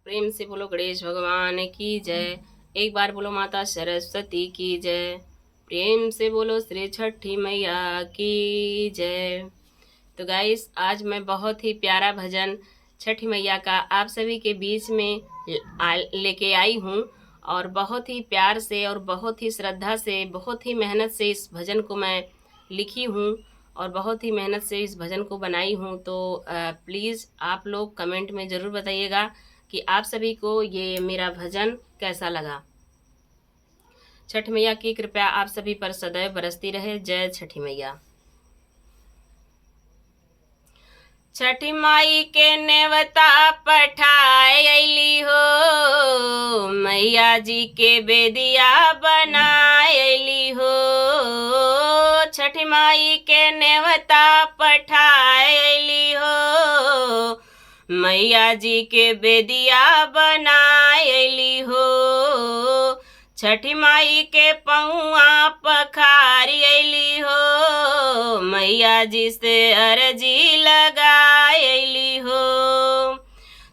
प्रेम से बोलो गणेश भगवान की जय। एक बार बोलो माता सरस्वती की जय। प्रेम से बोलो श्री छठी मैया की जय। तो गाइस, आज मैं बहुत ही प्यारा भजन छठी मैया का आप सभी के बीच में लेके आई हूँ। और बहुत ही प्यार से और बहुत ही श्रद्धा से, बहुत ही मेहनत से इस भजन को मैं लिखी हूँ और बहुत ही मेहनत से इस भजन को बनाई हूँ। तो प्लीज़ आप लोग कमेंट में ज़रूर बताइएगा कि आप सभी को ये मेरा भजन कैसा लगा। छठ मैया की कृपया आप सभी पर सदैव बरसती रहे। जय छठी मैया। छठी माई के नेवता पठाए अली हो, मैया जी के बेदिया बनाए अली हो। छठी माई के नेवता पठाए अली हो, मैया जी के बेदिया बनाए अली हो। छठी माई के पौआ पखारी अली हो, मैया जी से अर्जी लगाई अली हो।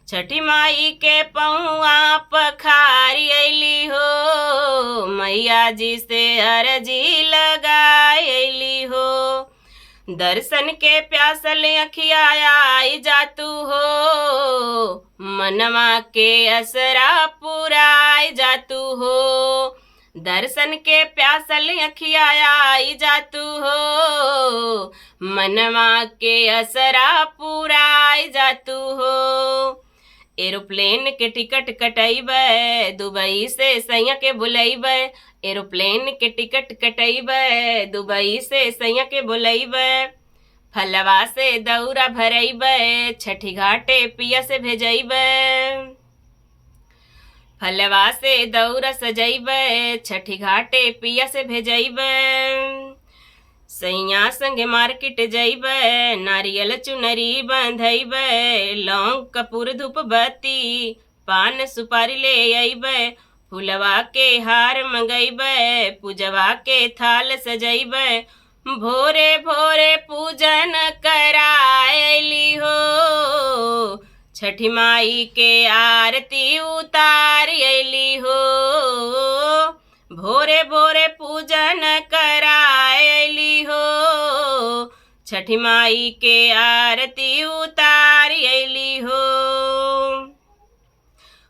छठी माई के पौआ पखारी अली हो, मैया जी से अर्जी लगाई अली हो। दर्शन के प्यासल अखिया आई जातू हो, मनवा के असरा पुराई जातू हो। दर्शन के प्यासल अखिया आई जातू हो, मनवा के असरा पुराई जातू हो। एरोप्लेन के टिकट कटैबै, दुबई से सैया के बुलैबै। एरोप्लेन के टिकट कटैबै, दुबई से सैया के बुलैबै। फलवा से दौरा भरैबै, छठी घाटे पिया से भेजैबै। फलवा से दौरा सजैबै, छठी घाटे पिया से भेजैबै। सैया संगे मार्केट जैबै, नारियल चुनरी बंधैबै। लौंग कपूर धूप बत्ती पान सुपारी ले अइबै। फुलवा के हार मंगैबै, पूजवा के थाल सजैबै। भोरे भोरे पूजन करायली हो, छठी माई के आरती उतारली हो। भोरे भोरे पूजन करायली हो, छठी माई के आरती उतारली हो।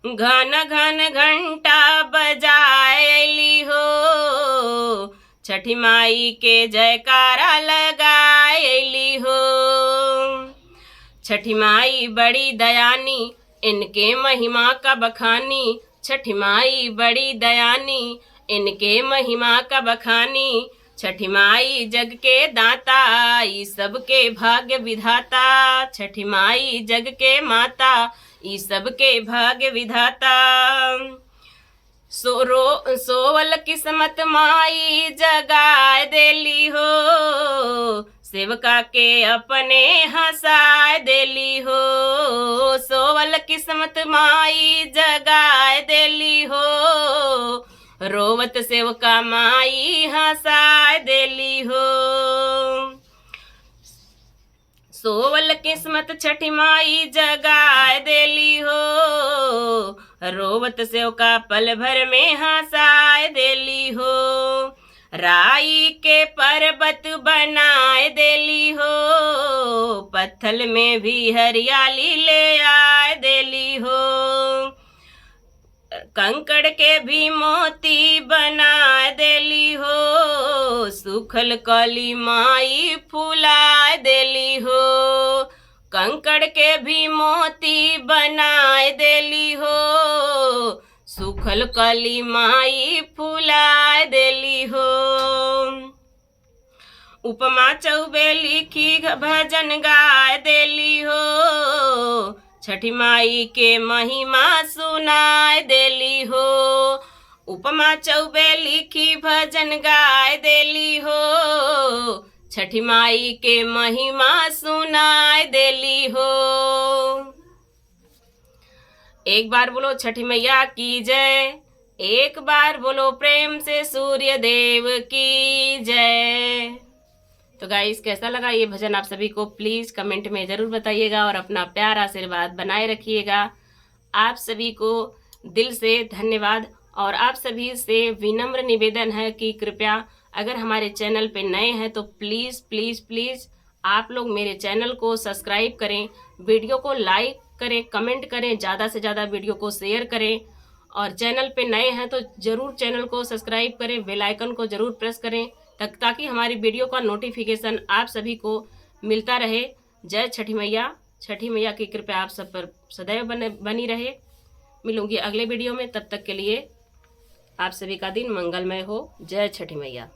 घन घन घंटा बजायली हो, छठी माई के जयकारा लगायली हो। छठी माई बड़ी दयानी, इनके महिमा का बखानी। छठी माई बड़ी दयानी, इनके महिमा का बखानी। छठी माई जग के दाता, ई सबके भाग्य विधाता। छठी माई जग के माता, ई सबके भाग्य विधाता। सोवल किस्मत माई जगाए देली हो, सेवका के अपने हंसाए देली हो। सोवल किस्मत माई जगाए देली हो, रोवत सेवका माई हंसाए देली हो। सोवल किस्मत छठी माई जगाए देली हो, रोवत सेवका पल भर में हंसाए देली हो। राई के पर्वत बनाए देली हो, पत्थल में भी हरियाली ले आए देली हो। कंकड़ के भी मोती बना देली हो, सूखल कली माई फुला देली हो। कंकड़ के भी मोती बना देली हो, सूखल कली माई फुला देली हो। उपमा चौबे लिखी भजन गाए देली हो, छठी माई के महिमा सुनाए देली हो। उपमा चौबे लिखी भजन गाए देली हो, छठी माई के महिमा सुनाए देली हो। एक बार बोलो छठी मैया की जय। एक बार बोलो प्रेम से सूर्य देव की जय। तो गाइस, कैसा लगा ये भजन आप सभी को प्लीज़ कमेंट में ज़रूर बताइएगा और अपना प्यार आशीर्वाद बनाए रखिएगा। आप सभी को दिल से धन्यवाद। और आप सभी से विनम्र निवेदन है कि कृपया अगर हमारे चैनल पे नए हैं तो प्लीज़ प्लीज़ प्लीज़ आप लोग मेरे चैनल को सब्सक्राइब करें, वीडियो को लाइक करें, कमेंट करें, ज़्यादा से ज़्यादा वीडियो को शेयर करें। और चैनल पे नए हैं तो ज़रूर चैनल को सब्सक्राइब करें, बेल आइकन को ज़रूर प्रेस करें ताकि हमारी वीडियो का नोटिफिकेशन आप सभी को मिलता रहे। जय छठी मैया। छठी मैया की कृपा आप सब पर सदैव बनी रहे। मिलूंगी अगले वीडियो में, तब तक के लिए आप सभी का दिन मंगलमय हो। जय छठी मैया।